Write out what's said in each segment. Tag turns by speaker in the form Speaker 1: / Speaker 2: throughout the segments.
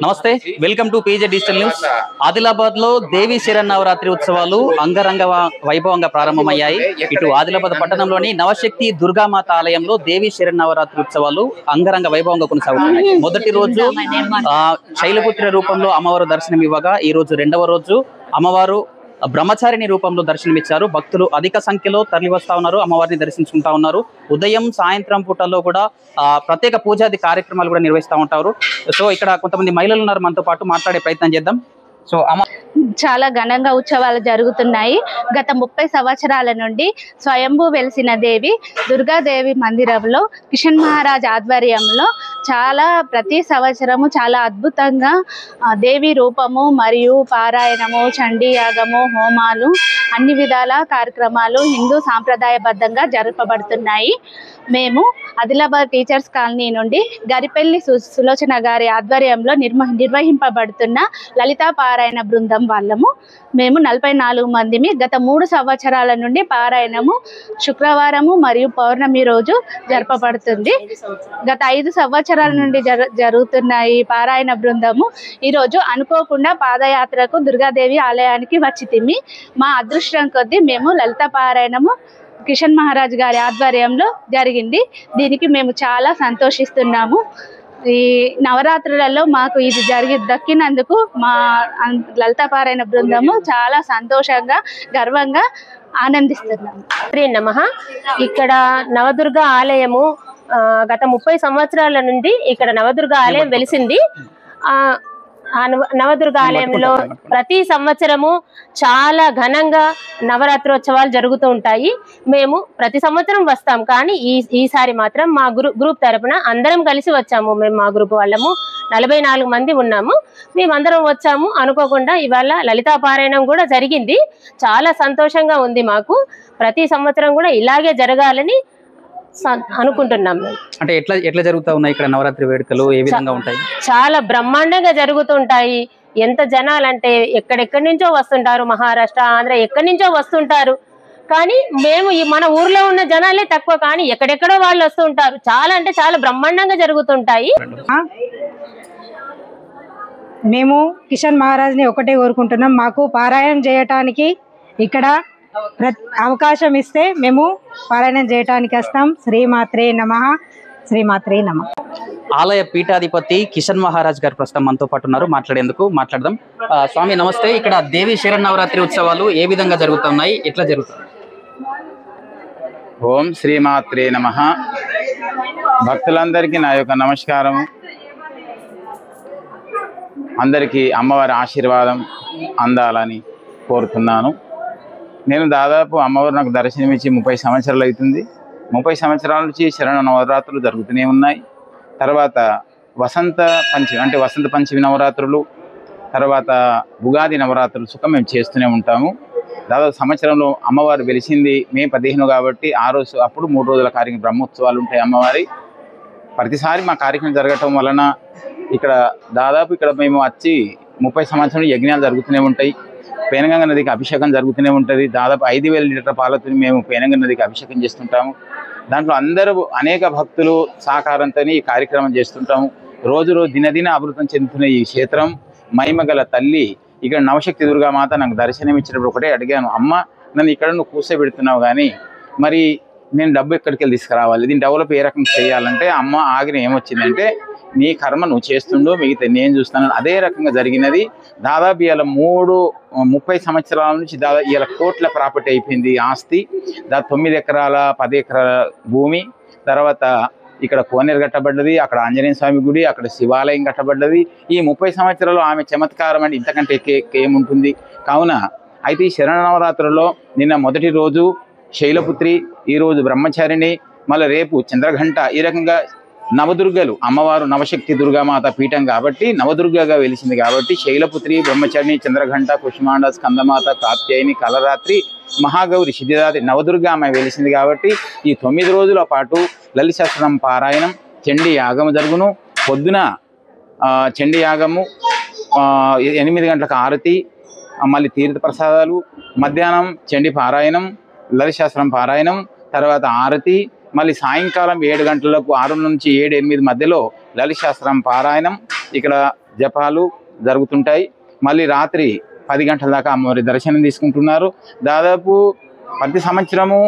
Speaker 1: నమస్తే, welcome to PJ digital news. Adilabad లో దేవి శరన్నవరాత్రి ఉత్సవాలు అంగరంగ వైభవంగా ప్రారంభమయ్యాయి. ఇటు ఆదిలాబాద్ పట్టణంలోని నవశక్తి దుర్గామాత ఆలయంలో దేవి శరన్నవరాత్రి ఉత్సవాలు అంగరంగ వైభవంగా కొనసాగుతున్నాయి. మొదటి రోజు శైలపుత్రి రూపంలో అమ్మవారు దర్శనం ఇవ్వగా, ఈ రోజు రెండవ రోజు అమ్మవారు బ్రహ్మచారిణి రూపంలో దర్శనమిచ్చారు. భక్తులు అధిక సంఖ్యలో తరలి వస్తా ఉన్నారు, అమ్మవారిని దర్శించుకుంటా ఉన్నారు. ఉదయం సాయంత్రం పూటల్లో కూడా ప్రత్యేక పూజాది కార్యక్రమాలు కూడా నిర్వహిస్తూ ఉంటారు. సో ఇక్కడ కొంతమంది మహిళలు ఉన్నారు, మనతో పాటు మాట్లాడే ప్రయత్నం చేద్దాం. సో
Speaker 2: చాలా ఘనంగా ఉత్సవాలు జరుగుతున్నాయి. గత 30 సంవత్సరాల నుండి స్వయంభూ వెలిసిన దేవి దుర్గాదేవి మందిరంలో కిషన్ మహారాజ్ ఆధ్వర్యంలో ప్రతి సంవత్సరము చాలా అద్భుతంగా దేవి రూపము మరియు పారాయణము, చండీ యాగము, హోమాలు, అన్ని విధాల కార్యక్రమాలు హిందూ సాంప్రదాయబద్ధంగా జరపబడుతున్నాయి. మేము ఆదిలాబాద్ టీచర్స్ కాలనీ నుండి గరిపెల్లి సులోచన గారి ఆధ్వర్యంలో నిర్వహింపబడుతున్న లలితా పారాయణ బృందం వాళ్ళము. మేము 44 మందిమి. గత 3 సంవత్సరాల నుండి పారాయణము శుక్రవారము మరియు పౌర్ణమి రోజు జరపబడుతుంది. గత 5 సంవత్సరాల నుండి జరుగుతున్న ఈ పారాయణ బృందము ఈరోజు అనుకోకుండా పాదయాత్రకు దుర్గాదేవి ఆలయానికి వచ్చితిమి. మా అదృష్టం కొద్దీ మేము లలిత పారాయణము కిషన్ మహారాజ్ గారి ఆధ్వర్యంలో జరిగింది. దీనికి మేము చాలా సంతోషిస్తున్నాము. ఈ నవరాత్రులలో మాకు ఇది దక్కినందుకు మా లలితా పారాయణ బృందము చాలా సంతోషంగా, గర్వంగా ఆనందిస్తున్నాము.
Speaker 3: నమః. ఇక్కడ నవదుర్గ ఆలయము గత 30 సంవత్సరాల నుండి ఇక్కడ నవదుర్గ ఆలయం వెలిసింది. నవదుర్గ ఆలయంలో ప్రతి సంవత్సరము చాలా ఘనంగా నవరాత్రోత్సవాలు జరుగుతూ ఉంటాయి. మేము ప్రతి సంవత్సరం వస్తాం, కానీ ఈసారి మాత్రం మా గ్రూప్ తరపున అందరం కలిసి వచ్చాము. మేము మా గ్రూప్ వాళ్ళము 44 మంది ఉన్నాము. మేమందరం వచ్చాము. అనుకోకుండా ఇవాళ లలితా పారాయణం కూడా జరిగింది. చాలా సంతోషంగా ఉంది మాకు. ప్రతి సంవత్సరం కూడా ఇలాగే జరగాలని అనుకుంటున్నాం.
Speaker 1: అంటే ఎట్లా జరుగుతూ ఉన్నాయి ఇక్కడ నవరాత్రి వేడుకలు? ఏ విధంగా ఉంటాయి?
Speaker 3: చాలా బ్రహ్మాండంగా జరుగుతుంటాయి. ఎంత జనాలంటే ఎక్కడెక్కడి నుంచో వస్తుంటారు, మహారాష్ట్ర, ఆంధ్ర ఎక్కడి నుంచో వస్తుంటారు. కానీ మేము మన ఊర్లో ఉన్న జనాలే తక్కువ, కానీ ఎక్కడెక్కడో వాళ్ళు వస్తుంటారు. చాలా అంటే చాలా బ్రహ్మాండంగా జరుగుతుంటాయి.
Speaker 4: మేము కిషన్ మహారాజ్ని ఒకటే కోరుకుంటున్నాం, మాకు పారాయణం చేయటానికి ఇక్కడ అవకాశం ఇస్తే మేము పారాయణం చేయటానికి వస్తాం. శ్రీమాత్రే నమః, శ్రీమాత్రే నమః.
Speaker 1: ఆలయ పీఠాధిపతి కిషన్ మహారాజ్ గారు ప్రస్తుతం మనతో పాటు ఉన్నారు, మాట్లాడదాం. స్వామి నమస్తే. ఇక్కడ దేవి శరన్నవరాత్రి ఉత్సవాలు ఏ విధంగా జరుగుతున్నాయి, ఎట్లా జరుగుతుంది?
Speaker 5: ఓం శ్రీమాత్రే నమః. భక్తులందరికీ నా యొక్క నమస్కారం. అందరికీ అమ్మవారి ఆశీర్వాదం అందాలని కోరుతున్నాను. నేను దాదాపు అమ్మవారు నాకు దర్శనమిచ్చి 30 సంవత్సరాలు అవుతుంది. 30 సంవత్సరాల నుంచి శరణ నవరాత్రులు జరుగుతూనే ఉన్నాయి. తర్వాత వసంత పంచమి నవరాత్రులు, తర్వాత ఉగాది నవరాత్రులు సుఖం మేము చేస్తూనే ఉంటాము. దాదాపు సంవత్సరంలో అమ్మవారు వెలిసింది మే 15 కాబట్టి ఆ రోజు అప్పుడు 3 రోజుల కార్యక్రమం బ్రహ్మోత్సవాలు ఉంటాయి అమ్మవారి. ప్రతిసారి మా కార్యక్రమం జరగటం వలన ఇక్కడ మేము వచ్చి 30 సంవత్సరాలు యజ్ఞాలు జరుగుతూనే ఉంటాయి. పేనగంగ నదికి అభిషేకం జరుగుతూనే ఉంటుంది. దాదాపు 5000 లీటర్ల పాలతో మేము పేనగంగ నదికి అభిషేకం చేస్తుంటాము. దాంట్లో అందరూ అనేక భక్తులు సహకారంతో ఈ కార్యక్రమం చేస్తుంటాము. రోజు దినదిన అభివృద్ధి చెందుతున్న ఈ క్షేత్రం మహిమగల తల్లి. ఇక్కడ నవశక్తి దుర్గామాత నాకు దర్శనం ఇచ్చినప్పుడు ఒకటే అడిగాను, అమ్మ నన్ను ఇక్కడ నువ్వు కూర్చోబెడుతున్నావు, కానీ మరి నేను డబ్బు ఎక్కడికి వెళ్ళి తీసుకురావాలి, దీన్ని డెవలప్ ఏ రకం చేయాలంటే అమ్మ ఆగిన ఏమొచ్చిందంటే, నీ కర్మ నువ్వు చేస్తుండో మిగతా నేను చూస్తాను. అదే రకంగా జరిగినది. దాదాపు ఇలా 30 సంవత్సరాల నుంచి దాదాపు ఇలా కోట్ల ప్రాపర్టీ అయిపోయింది ఆస్తి. 9 ఎకరాల 10 ఎకరాల భూమి. తర్వాత ఇక్కడ కోనేరు కట్టబడ్డది, అక్కడ ఆంజనేయ స్వామి గుడి, అక్కడ శివాలయం కట్టబడ్డది. ఈ 30 సంవత్సరాలు ఆమె చమత్కారం అంటే ఇంతకంటే ఏముంటుంది. కావున అయితే ఈ శరణ నవరాత్రుల్లో నిన్న మొదటి రోజు శైలపుత్రి, ఈరోజు బ్రహ్మచారిణి, మళ్ళీ రేపు చంద్రఘంట. ఈ రకంగా నవదుర్గలు అమ్మవారు నవశక్తి దుర్గామాత పీఠం కాబట్టి నవదుర్గగా వెలిసింది కాబట్టి శైలపుత్రి, బ్రహ్మచారిణి, చంద్రఘంట, కుష్మాండ, స్కందమాత, కాత్యాయని, కలరాత్రి, మహాగౌరి, సిద్ధిదాత్రి నవదుర్గ ఆమె వెలిసింది కాబట్టి ఈ 9 రోజుల పాటు లలిత సహస్రనామ పారాయణం, చండీ యాగము జరుగును. పొద్దున చండీ యాగము, 8 గంటలకు ఆరతి, మళ్ళీ తీర్థ ప్రసాదాలు, మధ్యాహ్నం చండీ పారాయణం, లలిత సహస్రనామ పారాయణం, తర్వాత ఆరతి, మళ్ళీ సాయంకాలం 7 గంటలకు 6 నుంచి 7, 8 మధ్యలో లలిత సహస్రనామ పారాయణం, ఇక్కడ జపాలు జరుగుతుంటాయి. మళ్ళీ రాత్రి 10 గంటల దాకా అమ్మవారి దర్శనం తీసుకుంటున్నారు. దాదాపు ప్రతి సంవత్సరము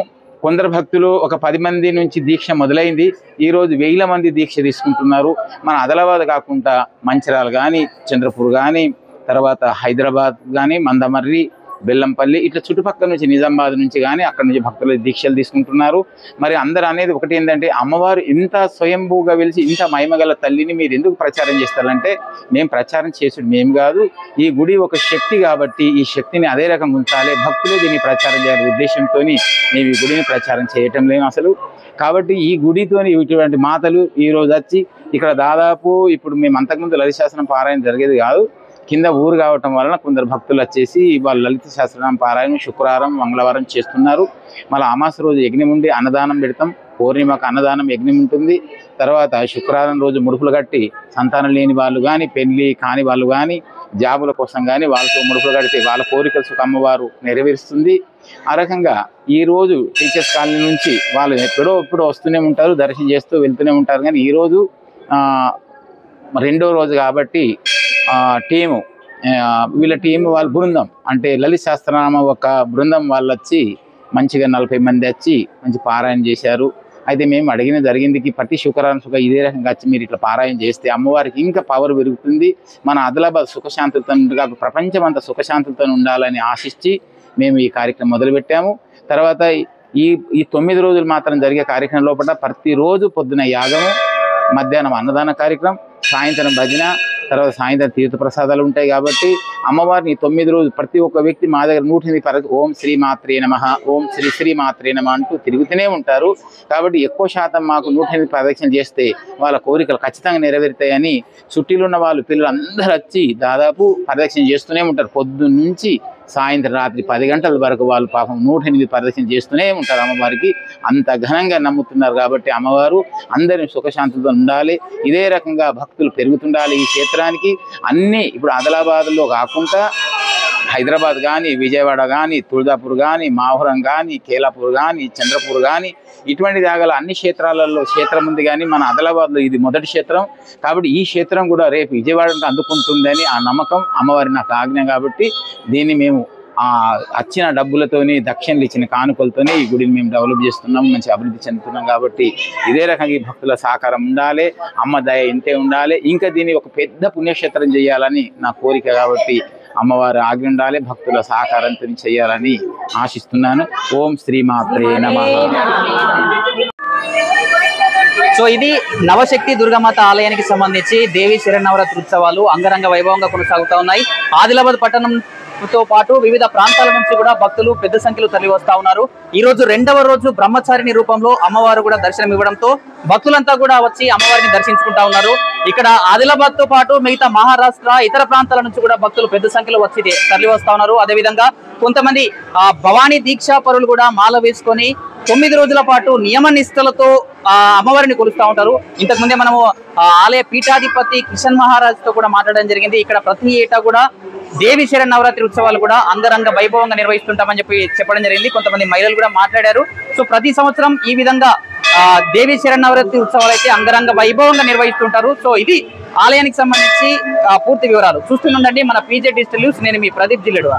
Speaker 5: కొందరు భక్తులు ఒక 10 మంది నుంచి దీక్ష మొదలైంది. ఈరోజు 1000 మంది దీక్ష తీసుకుంటున్నారు. మన ఆదిలాబాద్ కాకుండా మంచిర్యాల కానీ, చంద్రపూర్ కానీ, తర్వాత హైదరాబాద్ కానీ, మందమర్రి, బెల్లంపల్లి ఇట్లా చుట్టుపక్కల నుంచి నిజామాబాద్ నుంచి కానీ అక్కడ నుంచి భక్తులు దీక్షలు తీసుకుంటున్నారు. మరి అందరూ అనేది ఒకటి ఏంటంటే, అమ్మవారు ఇంత స్వయంభూగా వెలిసి ఇంత మహిమగల తల్లిని మీరు ఎందుకు ప్రచారం చేస్తారంటే, మేము ప్రచారం చేసుడు మేము కాదు, ఈ గుడి ఒక శక్తి కాబట్టి ఈ శక్తిని అదే రకంగా ఉంచాలి, భక్తులే దీన్ని ప్రచారం చేయాలి ఉద్దేశంతో మేము ఈ గుడిని ప్రచారం చేయటం లేదు అసలు. కాబట్టి ఈ గుడితోని ఇటువంటి మాతలు ఈరోజు వచ్చి ఇక్కడ దాదాపు ఇప్పుడు మేము అంతకుముందు లలిత శాస్త్రం పారాయణ జరిగేది కాదు, కింద ఊరు కావటం వలన కొందరు భక్తులు వచ్చేసి వాళ్ళు లలిత శాస్త్రం పారాయణ శుక్రవారం మంగళవారం చేస్తున్నారు. మళ్ళీ అమాస రోజు యజ్ఞం ఉండి అన్నదానం పెడతాం, పౌర్ణిమకు అన్నదానం యజ్ఞం ఉంటుంది. తర్వాత శుక్రవారం రోజు ముడుపులు కట్టి సంతానం లేని వాళ్ళు కానీ, పెళ్లి కాని వాళ్ళు కానీ, జాబుల కోసం కానీ వాళ్ళతో ముడుపులు కడితే వాళ్ళ కోరికలు సుఖ అమ్మవారు నెరవేరుస్తుంది. ఆ రకంగా ఈరోజు టీచర్స్ కాలనీ నుంచి వాళ్ళు ఎప్పుడో వస్తూనే ఉంటారు, దర్శనం చేస్తూ వెళ్తూనే ఉంటారు. కానీ ఈరోజు 2వ రోజు కాబట్టి టీము వీళ్ళ టీము వాళ్ళ బృందం అంటే లలిత శాస్త్రనామ ఒక బృందం వాళ్ళు వచ్చి మంచిగా 40 మంది వచ్చి మంచి పారాయణ చేశారు. అయితే మేము అడిగిన జరిగిందికి ప్రతి శుక్రవారం ఇదే రకంగా వచ్చి మీరు ఇట్లా పారాయణ చేస్తే అమ్మవారికి ఇంకా పవర్ పెరుగుతుంది, మన ఆదిలాబాద్ సుఖశాంతులతో ప్రపంచం అంతా సుఖశాంతులతో ఉండాలని ఆశించి మేము ఈ కార్యక్రమం మొదలుపెట్టాము. తర్వాత ఈ 9 రోజులు మాత్రం జరిగే కార్యక్రమం లోపల ప్రతిరోజు పొద్దున యాగము, మధ్యాహ్నం అన్నదాన కార్యక్రమం, సాయంత్రం భజన, తర్వాత సాయంత్రం తీర్థప్రసాదాలు ఉంటాయి. కాబట్టి అమ్మవారిని 9 రోజులు ప్రతి ఒక్క వ్యక్తి మా దగ్గర 108 ఓం శ్రీ మాత్రే నమః, ఓం శ్రీ శ్రీ మాత్రే నమః అంటూ తిరుగుతూనే ఉంటారు. కాబట్టి ఎక్కువ శాతం మాకు 108 ప్రదక్షిణలు చేస్తే వాళ్ళ కోరికలు ఖచ్చితంగా నెరవేరుతాయని చుట్టీలు ఉన్న వాళ్ళు పిల్లలు అందరూ వచ్చి దాదాపు ప్రదక్షిణ చేస్తూనే ఉంటారు. పొద్దున్న నుంచి సాయంత్రం రాత్రి 10 గంటల వరకు వాళ్ళు పాపం 108 ప్రదక్షిణ చేస్తూనే ఉంటారు. అమ్మవారికి అంత ఘనంగా నమ్ముతున్నారు. కాబట్టి అమ్మవారు అందరిని సుఖశాంతులతో ఉండాలి, ఇదే రకంగా భక్తులు పెరుగుతుండాలి. ఈ క్షేత్రానికి అన్నీ ఇప్పుడు ఆదిలాబాద్లో కాకుండా హైదరాబాద్ కానీ, విజయవాడ కానీ, తుల్జాపూర్ కానీ, మాహురం కానీ, కేలాపూర్ కానీ, చంద్రపూర్ కానీ ఇటువంటి జాగాల అన్ని క్షేత్రాలలో క్షేత్రం ఉంది. కానీ మన ఆదిలాబాద్లో ఇది మొదటి క్షేత్రం. కాబట్టి ఈ క్షేత్రం కూడా రేపు విజయవాడకు అందుకుంటుందని ఆ నమ్మకం అమ్మవారి నాకు ఆజ్ఞ. కాబట్టి దీన్ని మేము వచ్చిన డబ్బులతోని దక్షిణలు ఇచ్చిన కానుకలతోనే ఈ గుడిని మేము డెవలప్ చేస్తున్నాం, మంచి అభివృద్ధి చెందుతున్నాం. కాబట్టి ఇదే రకంగా ఈ భక్తుల సహకారం ఉండాలి, అమ్మ దయ ఇంతే ఉండాలి. ఇంకా దీన్ని ఒక పెద్ద పుణ్యక్షేత్రం చేయాలని నా కోరిక. కాబట్టి అమ్మవారి ఆజ్ఞ ఉండాలి, భక్తుల సహకారంతో చేయాలని ఆశిస్తున్నాను. ఓం శ్రీమాత్రే నమః.
Speaker 1: సో ఇది నవశక్తి దుర్గామాత ఆలయానికి సంబంధించి దేవి శరన్నవరాత్రి ఉత్సవాలు అంగరంగ వైభవంగా కొనసాగుతూ ఉన్నాయి. ఆదిలాబాద్ పట్టణంతో పాటు వివిధ ప్రాంతాల నుంచి కూడా భక్తులు పెద్ద సంఖ్యలో తరలి వస్తా ఉన్నారు. ఈ రోజు 2వ రోజు బ్రహ్మచారిణి రూపంలో అమ్మవారు కూడా దర్శనం ఇవ్వడంతో భక్తులంతా కూడా వచ్చి అమ్మవారిని దర్శించుకుంటా ఉన్నారు. ఇక్కడ ఆదిలాబాద్ తో పాటు మిగతా మహారాష్ట్ర ఇతర ప్రాంతాల నుంచి కూడా భక్తులు పెద్ద సంఖ్యలో వచ్చి తరలి వస్తా ఉన్నారు. అదేవిధంగా కొంతమంది భవానీ దీక్షా పరులు కూడా మాల వేసుకొని 9 రోజుల పాటు నియమ నిష్టలతో అమ్మవారిని కొలుస్తూ ఉంటారు. ఇంతకుముందే మనము ఆలయ పీఠాధిపతి కిషన్ మహారాజ్ తో కూడా మాట్లాడడం జరిగింది. ఇక్కడ ప్రతి ఏటా కూడా దేవి శరన్నవరాత్రి ఉత్సవాలు కూడా అంగరంగ వైభవంగా నిర్వహిస్తుంటామని చెప్పడం జరిగింది. కొంతమంది మహిళలు కూడా మాట్లాడారు. సో ప్రతి సంవత్సరం ఈ విధంగా దేవి శరన్నవరాత్రి ఉత్సవాలు అయితే అంగరంగ వైభవంగా నిర్వహిస్తుంటారు. సో ఇది ఆలయానికి సంబంధించి పూర్తి వివరాలు చూస్తుండండి మన పీజే డిజిటల్ న్యూస్. నేను మీ ప్రదీప్ జిల్లెడు.